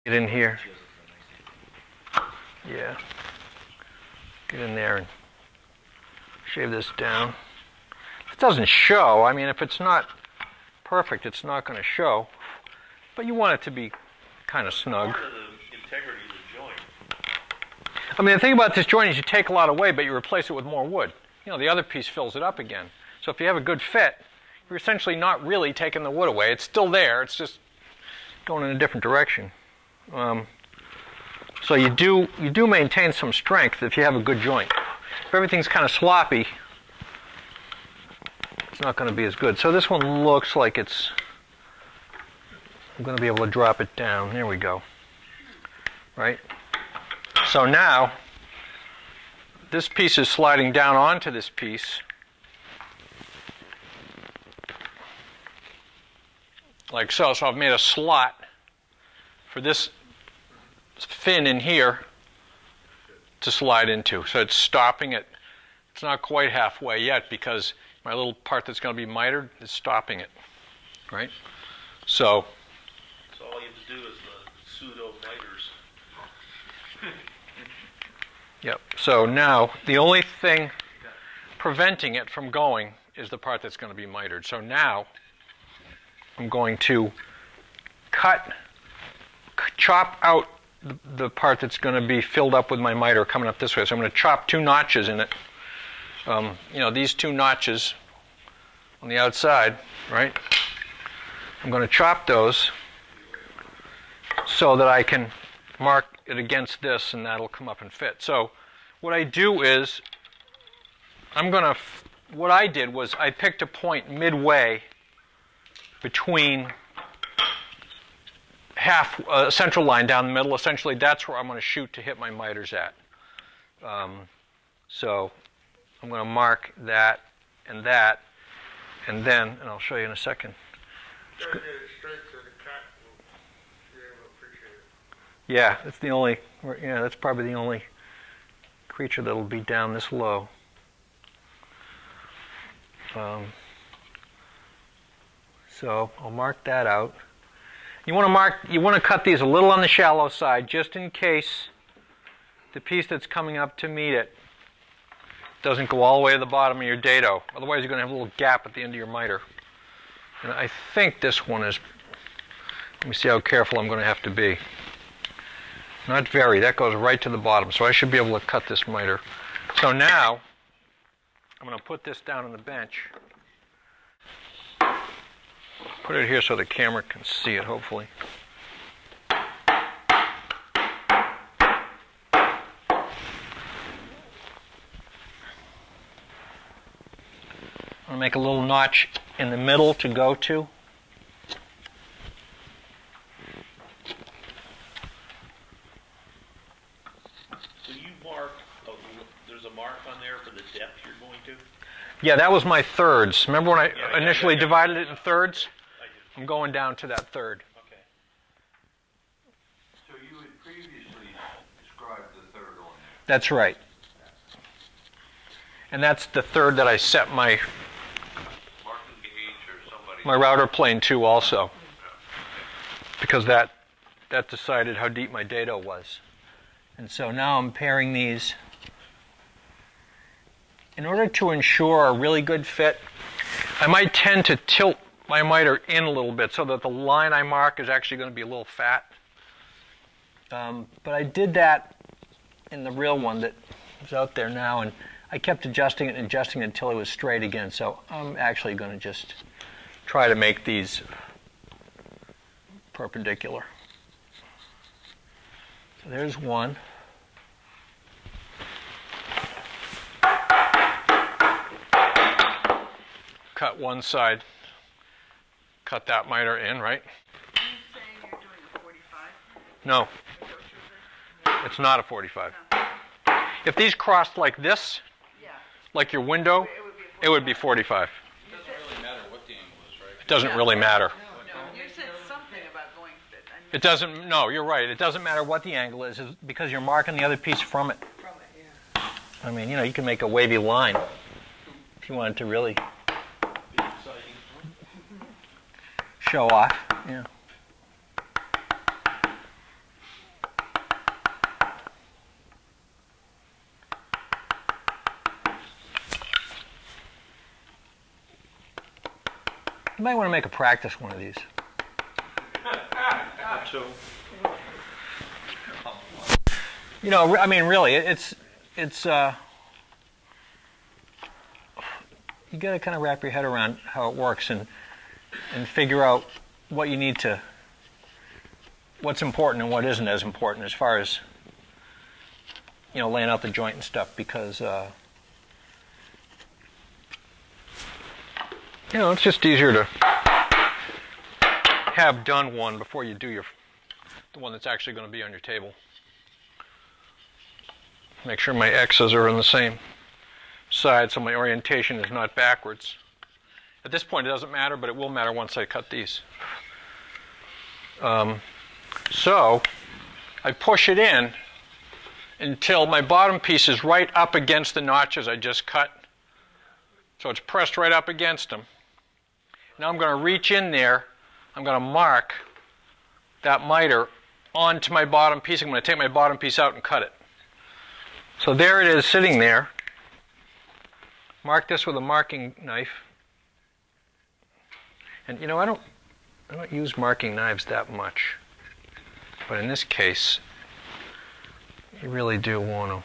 Get in here. Yeah. Get in there and shave this down. It doesn't show. I mean, if it's not perfect, it's not going to show. But you want it to be kind of snug. Part of the integrity of the joint. I mean, the thing about this joint is you take a lot away, but you replace it with more wood. You know, the other piece fills it up again. So if you have a good fit, you're essentially not really taking the wood away. It's still there. It's just going in a different direction. So you do maintain some strength if you have a good joint. If everything's kind of sloppy, it's not going to be as good. So this one looks like it's... I'm going to be able to drop it down. There we go. Right? So now, this piece is sliding down onto this piece. Like so. So I've made a slot for this fin in here to slide into. So it's stopping it. It's not quite halfway yet because my little part that's going to be mitered is stopping it. Right? So all you have to do is the pseudo miters. Yep. So now the only thing preventing it from going is the part that's going to be mitered. So now I'm going to chop out the part that's going to be filled up with my miter coming up this way. So I'm going to chop 2 notches in it. You know, these 2 notches on the outside, right? I'm going to chop those so that I can mark it against this, and that'll come up and fit. So what I do is, what I did was I picked a point midway between a central line down the middle. Essentially, that's where I'm going to shoot to hit my miters at. So I'm going to mark that, and then, and I'll show you in a second. Yeah, that's the only. Yeah, that's probably the only creature that'll be down this low. So I'll mark that out. You want to cut these a little on the shallow side, just in case the piece that's coming up to meet it doesn't go all the way to the bottom of your dado. Otherwise, you're going to have a little gap at the end of your miter. And I think this one is. Let me see how careful I'm going to have to be. Not very. That goes right to the bottom, so I should be able to cut this miter. So now, I'm going to put this down on the bench. Put it here so the camera can see it, hopefully. I'm going to make a little notch in the middle to go to. There's a mark on there for the depth you're going to? Yeah, that was my thirds. Remember when I initially divided it in thirds? I do. I'm going down to that third. Okay. So you had previously described the third on there. That's right. And that's the third that I set my router plane to also. Because that decided how deep my dado was. And so now I'm pairing these. In order to ensure a really good fit, I might tend to tilt my miter in a little bit so that the line I mark is actually going to be a little fat. But I did that in the real one that is out there now, and I kept adjusting it and adjusting it until it was straight again. So I'm actually going to just try to make these perpendicular. So there's one. Cut one side, cut that miter in, right? Are you saying you're doing a 45? No, it's not a 45. No. If these crossed like this, like your window, it would be 45. It doesn't really matter what the angle is, right? It doesn't really matter. No, you said something about going fit. It doesn't, no, you're right. It doesn't matter what the angle is because you're marking the other piece from it. From it, yeah. I mean, you can make a wavy line if you wanted to really show off. Yeah. might want to make a practice one of these. So, You know, I mean, really, it's you got to kind of wrap your head around how it works and figure out what you need to, what's important and what isn't as important as far as, you know, laying out the joint and stuff, because you know, it's just easier to have done one before you do the one that's actually going to be on your table. Make sure my X's are on the same side so my orientation is not backwards. At this point it doesn't matter, but it will matter once I cut these. So I push it in until my bottom piece is right up against the notches I just cut. So it's pressed right up against them. Now I'm going to reach in there. I'm going to mark that miter onto my bottom piece. I'm going to take my bottom piece out and cut it. So there it is sitting there. Mark this with a marking knife. And you know, I don't use marking knives that much. But in this case, you really do want to.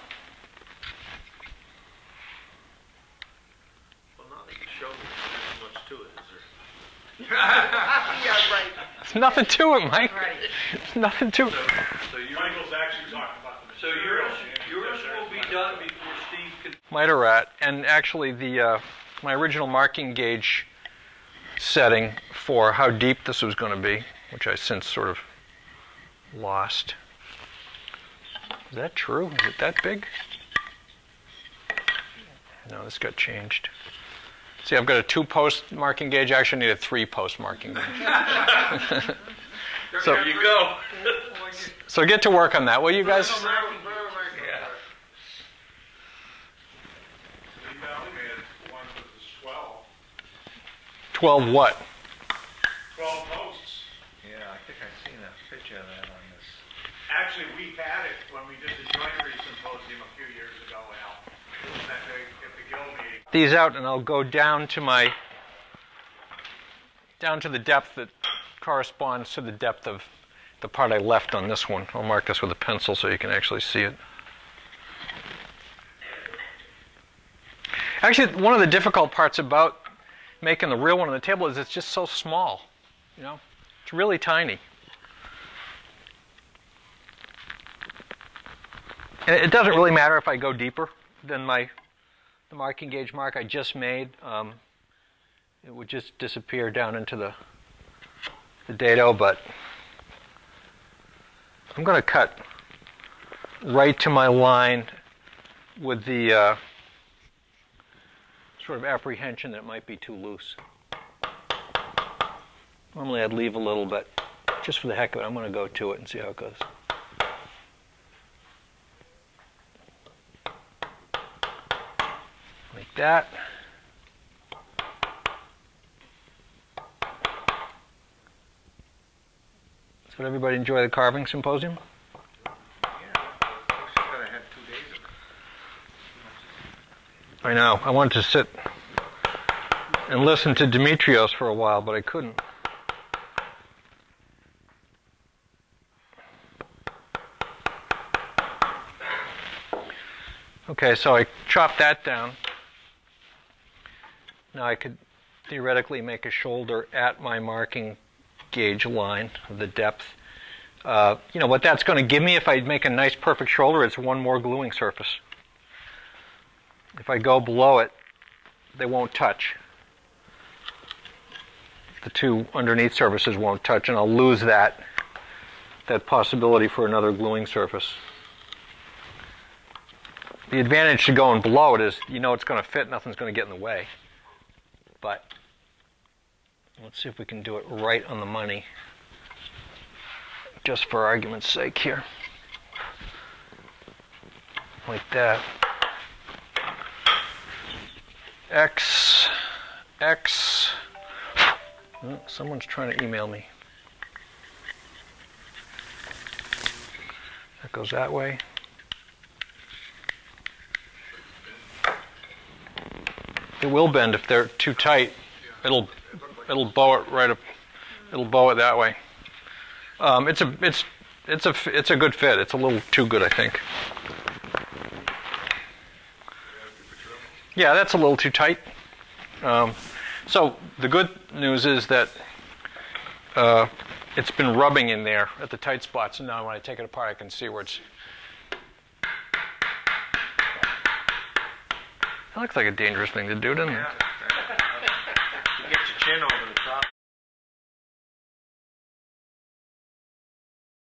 well, now that you showed me, there's much to it, is there? Yeah, right. There's nothing to it, Mike. Right. There's nothing to it. So Michael's actually talking about the So yours will be done before Steve can. Miterat, and actually my original marking gauge setting for how deep this was going to be, which I since sort of lost. Is that true? Is it that big? No, this got changed. See, I've got a 2-post marking gauge. I actually need a 3-post marking gauge. So, There you go. so get to work on that, will you guys? Yeah. We made one with the 12 what? 12 posts. Yeah, I think I've seen a picture of that on this. Actually, we had it when we did the joinery symposium a few years ago, Al. At the guild meeting. These out, and I'll go down to the depth that corresponds to the depth of the part I left on this one. I'll mark this with a pencil so you can actually see it. Actually, one of the difficult parts about making the real one on the table is it's just so small. You know, it's really tiny. And it doesn't really matter if I go deeper than the marking gauge mark I just made. It would just disappear down into the dado, but I'm going to cut right to my line with the sort of apprehension that it might be too loose. Normally I'd leave a little, but just for the heck of it, I'm going to go to it and see how it goes. Like that. So did everybody enjoy the carving symposium? Yeah, I wish I could have had 2 days of it. I know. I wanted to sit and listen to Demetrios for a while, but I couldn't. Okay, so I chopped that down. Now I could theoretically make a shoulder at my marking gauge line of the depth. You know what that's going to give me if I make a nice perfect shoulder? It's one more gluing surface. If I go below it, they won't touch. The two underneath surfaces won't touch, and I'll lose that possibility for another gluing surface. The advantage to going below it is you know it's going to fit, nothing's going to get in the way. But let's see if we can do it right on the money, just for argument's sake here. Like that. X. Oh, someone's trying to email me. That goes that way. It will bend if they're too tight. It'll it'll bow it right up. It'll bow it that way. It's a good fit. It's a little too good, I think. Yeah, that's a little too tight. So the good news is that it's been rubbing in there at the tight spots, and now when I take it apart, I can see where it's. That looks like a dangerous thing to do, doesn't it? You get your chin over the top.